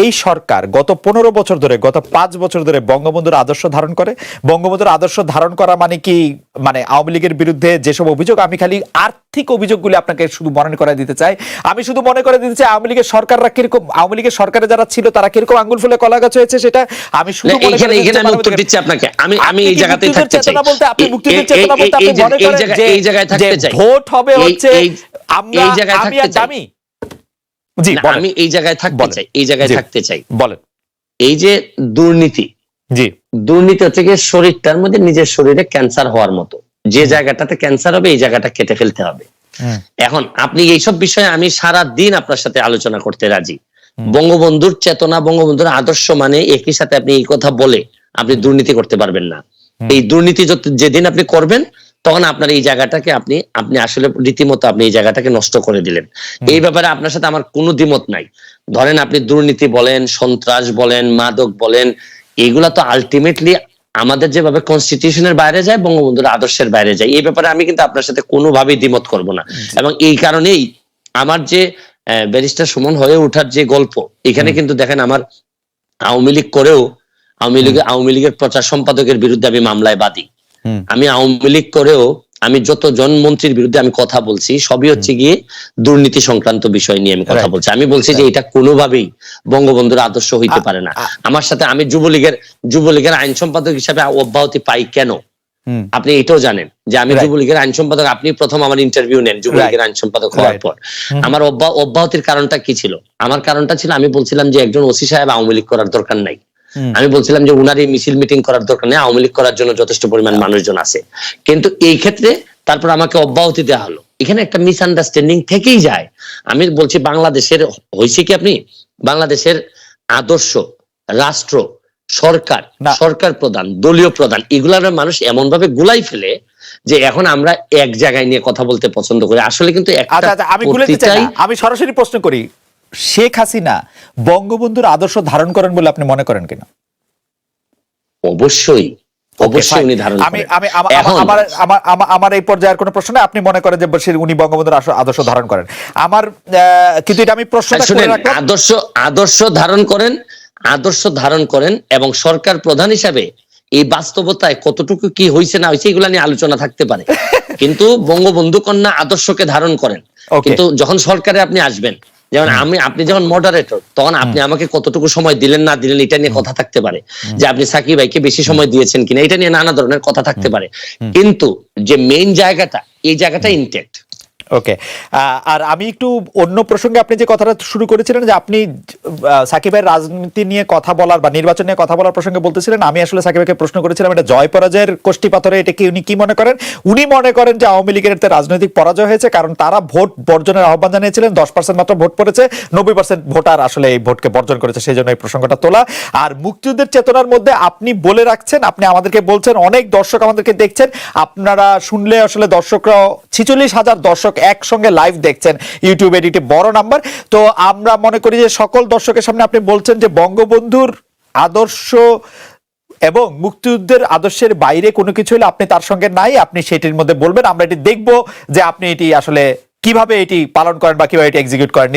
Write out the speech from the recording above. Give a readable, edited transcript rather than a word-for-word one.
এই সরকার গত 15 বছর ধরে, গত 5 বছর ধরে বঙ্গবন্ধুর আদর্শ ধারণ করে। বঙ্গবন্ধুর আদর্শ ধারণ করা মানে কি, মানে আওয়ামী লীগের বিরুদ্ধে যেসব অভিযোগ, আমি খালি আর্থিক অভিযোগগুলি আপনাকে শুধু মনে করে দিতে চাই। আমি শুধু মনে করে দিতে চাই আওয়ামী লীগের সরকাররা কিরকম, আওয়ামী লীগের সরকারে যারা ছিল তারা কিরকম আঙ্গুল ফুলে কলা গাছ হয়েছে, সেটা আমি শুধু মনে করে এখানে আমি উত্তর দিচ্ছি আপনাকে। আমি এই জায়গাতেই থাকতে চাই। আপনি মুক্তিযুদ্ধের চেতনা বলতে আপনি মনে করেন যে এই জায়গায় থাকতে চাই, ভোট হবে হচ্ছে আমরা এই জায়গায় থাকতে চাই। জি, আমি এই জায়গায় থাকতে চাই, এই জায়গায় থাকতে চাই। বলেন। এই যে দুর্নীতি, জি, দুর্নীতি হচ্ছে গিয়ে শরীরটার মধ্যে নিজের শরীরে ক্যান্সার হওয়ার মতো। যে জায়গাটাতে ক্যান্সার হবে এই জায়গাটা কেটে ফেলতে হবে। এখন আপনি এইসব বিষয়ে আমি সারা দিন আপনার সাথে আলোচনা করতে রাজি। বঙ্গবন্ধুর চেতনা, বঙ্গবন্ধুর আদর্শ মানে একই সাথে আপনি এই কথা বলে আপনি দুর্নীতি করতে পারবেন না। এই দুর্নীতি যেদিন আপনি করবেন তখন আপনার এই জায়গাটাকে আপনি আসলে রীতিমতো আপনি এই জায়গাটাকে নষ্ট করে দিলেন। এই ব্যাপারে আপনার সাথে আমার কোনো দ্বিমত নাই। ধরেন আপনি দুর্নীতি বলেন, সন্ত্রাস বলেন, মাদক বলেন, এগুলা তো আলটিমেটলি আমাদের যেভাবে কনস্টিটিউশনের বাইরে যায়, বঙ্গবন্ধুর আদর্শের বাইরে যায়। এই ব্যাপারে আমি কিন্তু আপনার সাথে কোনোভাবেই দ্বিমত করব না। এবং এই কারণেই আমার যে ব্যারিস্টার সুমন হয়ে ওঠার যে গল্প, এখানে কিন্তু দেখেন আমার আওয়ামী লীগ করেও আওয়ামী লীগের প্রচার সম্পাদকের বিরুদ্ধে আমি মামলায় বাদী। আমি আওয়ামী লীগ করেও আমি যতজন মন্ত্রীর বিরুদ্ধে আমি কথা বলছি সবই হচ্ছে গিয়ে দুর্নীতি সংক্রান্ত বিষয় নিয়ে আমি কথা বলছি। আমি বলছি যে এটা কোনোভাবেই বঙ্গবন্ধুর আদর্শ হইতে পারে না। আমার সাথে আমি যুবলীগের আইন সম্পাদক হিসাবে অব্যাহতি পাই কেন, আপনি এটাও জানেন যে আমি যুবলীগের আইন সম্পাদক। আপনি প্রথম আমার ইন্টারভিউ নেন যুবলীগের আইন সম্পাদক হওয়ার পর। আমার অব্যাহতির কারণটা কি ছিল? আমার কারণটা ছিল আমি বলছিলাম যে একজন ওসি সাহেব আওয়ামী লীগ করার দরকার নাই। আমি বলছিলাম যে উনার এই মিছিল মিটিং করার দরকার নেই, আওয়ামী লীগ করার জন্য যথেষ্ট পরিমাণ মানুষজন আছে। কিন্তু এই ক্ষেত্রে তারপর আমাকে অব্যাহতি দেওয়া হলো। এখানে একটা মিসআন্ডারস্ট্যান্ডিং থেকেই যায়। আমি বলছি বাংলাদেশের হয়েছে কি, আপনি বাংলাদেশের আদর্শ, রাষ্ট্র, সরকার প্রধান, দলীয় প্রধান, এগুলার মানুষ এমন ভাবে গুলাই ফেলে যে এখন আমরা এক জায়গায় নিয়ে কথা বলতে পছন্দ করি। আসলে কিন্তু আমি সরাসরি প্রশ্ন করি, শেখ হাসিনা বঙ্গবন্ধুর আদর্শ ধারণ করেন বলে আপনি মনে করেন কিনা? অবশ্যই উনি ধারণ করেন। আমার এই পর্যায়ের কোনো প্রশ্ন নেই। আপনি মনে করেন যে উনি বঙ্গবন্ধুর আদর্শ ধারণ করেন। আমার কিন্তু এটা আমি প্রশ্নটা করে রাখলাম। আদর্শ ধারণ করেন এবং সরকার প্রধান হিসাবে এই বাস্তবতায় কতটুকু কি হয়েছে না হয়েছে এগুলা নিয়ে আলোচনা থাকতে পারে। কিন্তু বঙ্গবন্ধু কন্যা আদর্শকে ধারণ করেন। কিন্তু যখন সরকারে আপনি আসবেন, যেমন আপনি যখন মডারেটর, তখন আপনি আমাকে কতটুকু সময় দিলেন না দিলেন এটা নিয়ে কথা থাকতে পারে। যে আপনি সাকিব ভাইকে বেশি সময় দিয়েছেন কিনা এটা নিয়ে নানা ধরনের কথা থাকতে পারে। কিন্তু যে মেইন জায়গাটা, এই জায়গাটা ইনটেক্ট। ওকে, আর আমি একটু অন্য প্রসঙ্গে, আপনি যে কথাটা শুরু করেছিলেন যে আপনি সাকিবের রাজনীতি নিয়ে কথা বলার বা নির্বাচন নিয়ে কথা বলার প্রসঙ্গে বলতেছিলেন, আমি আসলে সাকিবকে প্রশ্ন করেছিলাম এটা জয় পরাজয়ের কোষ্ঠী পাথরে, এটা কি উনি কি মনে করেন? উনি মনে করেন যে আওয়ামী লীগের রাজনৈতিক পরাজয় হয়েছে, কারণ তারা ভোট বর্জনের আহ্বান জানিয়েছিলেন, 10% মাত্র ভোট পড়েছে, 90% ভোটার আসলে এই ভোটকে বর্জন করেছে, সেই জন্য এই প্রসঙ্গটা তোলা। আর মুক্তিযুদ্ধের চেতনার মধ্যে আপনি বলে রাখছেন, আপনি আমাদেরকে বলছেন, অনেক দর্শক আমাদেরকে দেখছেন, আপনারা শুনলে আসলে দর্শকরা 46,000 দর্শক একসঙ্গে লাইভ দেখছেন ইউটিউবে, এটি বড় নাম্বার। তো আমরা মনে করি যে সকল দর্শকের সামনে আপনি বলছেন যে বঙ্গবন্ধুর আদর্শ এবং মুক্তিযুদ্ধের আদর্শের বাইরে কোনো কিছু হলে আপনি তার সঙ্গে নাই, আপনি সেটির মধ্যে বলবেন, আমরা এটি দেখব যে আপনি এটি আসলে কিভাবে এটি পালন করেন বা কিভাবে এটি এক্সিকিউট করেন।